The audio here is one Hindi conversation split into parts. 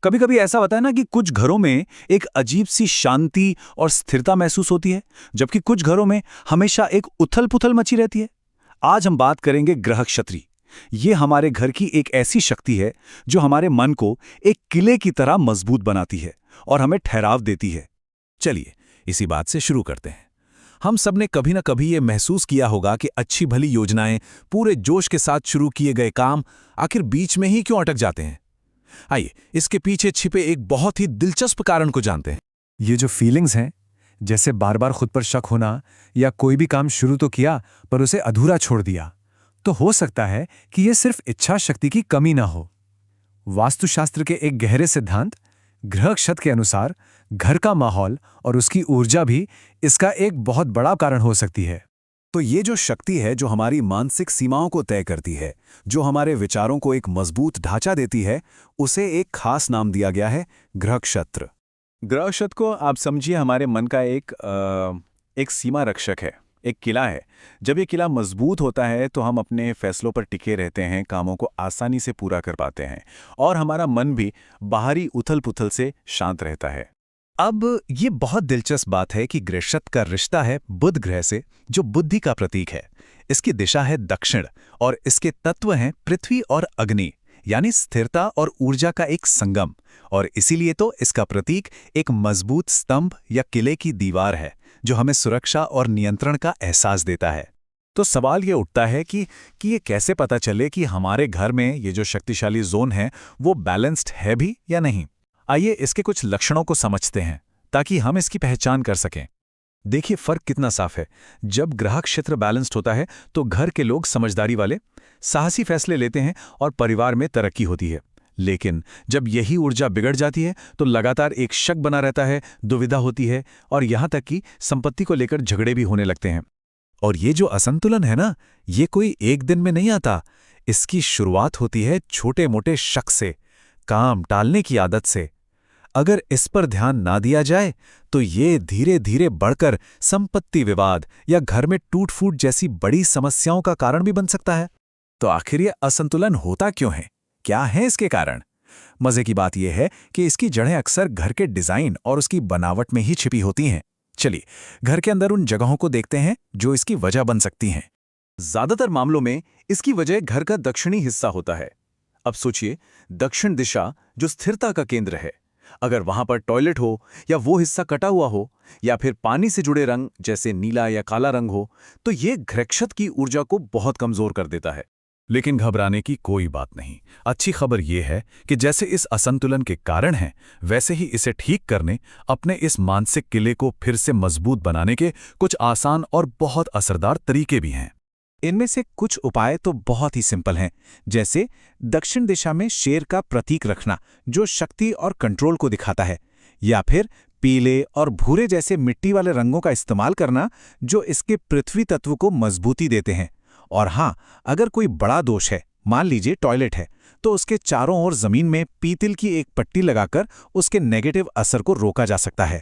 कभी कभी ऐसा होता है ना कि कुछ घरों में एक अजीब सी शांति और स्थिरता महसूस होती है, जबकि कुछ घरों में हमेशा एक उथल पुथल मची रहती है। आज हम बात करेंगे ग्रह क्षत्री। ये हमारे घर की एक ऐसी शक्ति है जो हमारे मन को एक किले की तरह मजबूत बनाती है और हमें ठहराव देती है। चलिए, इसी बात से शुरू करते हैं। हम सबने कभी न कभी ये महसूस किया होगा कि अच्छी भली योजनाएं, पूरे जोश के साथ शुरू किए गए काम आखिर बीच में ही क्यों अटक जाते हैं। आइए, इसके पीछे छिपे एक बहुत ही दिलचस्प कारण को जानते हैं। ये जो फीलिंग्स हैं, जैसे बार बार खुद पर शक होना या कोई भी काम शुरू तो किया पर उसे अधूरा छोड़ दिया, तो हो सकता है कि ये सिर्फ इच्छा शक्ति की कमी ना हो। वास्तुशास्त्र के एक गहरे सिद्धांत ग्रह क्षत के अनुसार घर का माहौल और उसकी ऊर्जा भी इसका एक बहुत बड़ा कारण हो सकती है। तो ये जो शक्ति है जो हमारी मानसिक सीमाओं को तय करती है, जो हमारे विचारों को एक मजबूत ढांचा देती है, उसे एक खास नाम दिया गया है ग्रह क्षत्र। ग्रह क्षत को आप समझिए हमारे मन का एक सीमा रक्षक है, एक किला है। जब ये किला मजबूत होता है तो हम अपने फैसलों पर टिके रहते हैं, कामों को आसानी से पूरा कर पाते हैं और हमारा मन भी बाहरी उथल पुथल से शांत रहता है। अब ये बहुत दिलचस्प बात है कि गृहस्थ का रिश्ता है बुध ग्रह से, जो बुद्धि का प्रतीक है। इसकी दिशा है दक्षिण और इसके तत्व हैं पृथ्वी और अग्नि, यानी स्थिरता और ऊर्जा का एक संगम। और इसीलिए तो इसका प्रतीक एक मजबूत स्तंभ या किले की दीवार है, जो हमें सुरक्षा और नियंत्रण का एहसास देता है। तो सवाल ये उठता है कि ये कैसे पता चले कि हमारे घर में ये जो शक्तिशाली जोन है वो बैलेंस्ड है भी या नहीं। आइए इसके कुछ लक्षणों को समझते हैं ताकि हम इसकी पहचान कर सकें। देखिए, फर्क कितना साफ है। जब ग्रह क्षेत्र बैलेंस्ड होता है तो घर के लोग समझदारी वाले, साहसी फैसले लेते हैं और परिवार में तरक्की होती है। लेकिन जब यही ऊर्जा बिगड़ जाती है तो लगातार एक शक बना रहता है, दुविधा होती है और यहां तक कि संपत्ति को लेकर झगड़े भी होने लगते हैं। और ये जो असंतुलन है ना, ये कोई एक दिन में नहीं आता। इसकी शुरुआत होती है छोटे मोटे शक से, काम टालने की आदत से। अगर इस पर ध्यान ना दिया जाए तो ये धीरे धीरे बढ़कर संपत्ति विवाद या घर में टूट फूट जैसी बड़ी समस्याओं का कारण भी बन सकता है। तो आखिर ये असंतुलन होता क्यों है? क्या है इसके कारण? मजे की बात यह है कि इसकी जड़ें अक्सर घर के डिजाइन और उसकी बनावट में ही छिपी होती हैं। चलिए, घर के अंदर उन जगहों को देखते हैं जो इसकी वजह बन सकती हैं। ज्यादातर मामलों में इसकी वजह घर का दक्षिणी हिस्सा होता है। अब सोचिए, दक्षिण दिशा जो स्थिरता का केंद्र है, अगर वहां पर टॉयलेट हो या वो हिस्सा कटा हुआ हो या फिर पानी से जुड़े रंग जैसे नीला या काला रंग हो, तो ये ग्रहक्षत की ऊर्जा को बहुत कमजोर कर देता है। लेकिन घबराने की कोई बात नहीं। अच्छी खबर यह है कि जैसे इस असंतुलन के कारण हैं, वैसे ही इसे ठीक करने, अपने इस मानसिक किले को फिर से मजबूत बनाने के कुछ आसान और बहुत असरदार तरीके भी हैं। इनमें से कुछ उपाय तो बहुत ही सिंपल हैं, जैसे दक्षिण दिशा में शेर का प्रतीक रखना जो शक्ति और कंट्रोल को दिखाता है, या फिर पीले और भूरे जैसे मिट्टी वाले रंगों का इस्तेमाल करना जो इसके पृथ्वी तत्व को मजबूती देते हैं। और हाँ, अगर कोई बड़ा दोष है, मान लीजिए टॉयलेट है, तो उसके चारों ओर जमीन में पीतल की एक पट्टी लगाकर उसके नेगेटिव असर को रोका जा सकता है।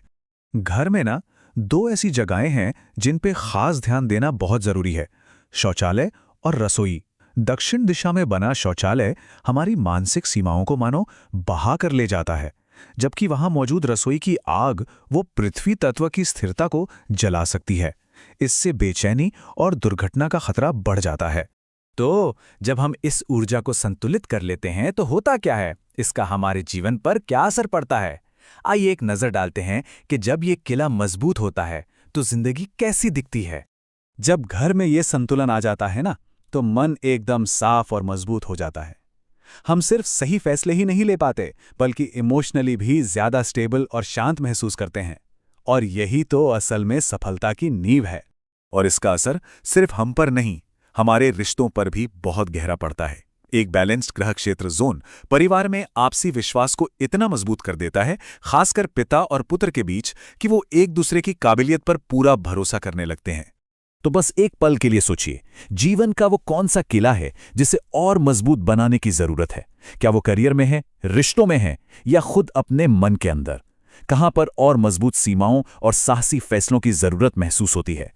घर में ना दो ऐसी जगहें हैं जिन पे खास ध्यान देना बहुत जरूरी है: शौचालय और रसोई। दक्षिण दिशा में बना शौचालय हमारी मानसिक सीमाओं को मानो बहा कर ले जाता है, जबकि वहां मौजूद रसोई की आग वो पृथ्वी तत्व की स्थिरता को जला सकती है। इससे बेचैनी और दुर्घटना का खतरा बढ़ जाता है। तो जब हम इस ऊर्जा को संतुलित कर लेते हैं तो होता क्या है, इसका हमारे जीवन पर क्या असर पड़ता है? आइए एक नजर डालते हैं कि जब ये किला मजबूत होता है तो जिंदगी कैसी दिखती है। जब घर में ये संतुलन आ जाता है ना, तो मन एकदम साफ और मजबूत हो जाता है। हम सिर्फ सही फैसले ही नहीं ले पाते, बल्कि इमोशनली भी ज्यादा स्टेबल और शांत महसूस करते हैं। और यही तो असल में सफलता की नींव है। और इसका असर सिर्फ हम पर नहीं, हमारे रिश्तों पर भी बहुत गहरा पड़ता है। एक बैलेंस्ड ग्रह क्षेत्र जोन परिवार में आपसी विश्वास को इतना मजबूत कर देता है, खासकर पिता और पुत्र के बीच, कि वो एक दूसरे की काबिलियत पर पूरा भरोसा करने लगते हैं। तो बस एक पल के लिए सोचिए, जीवन का वो कौन सा किला है जिसे और मजबूत बनाने की जरूरत है? क्या वो करियर में है, रिश्तों में है, या खुद अपने मन के अंदर? कहां पर और मजबूत सीमाओं और साहसी फैसलों की जरूरत महसूस होती है?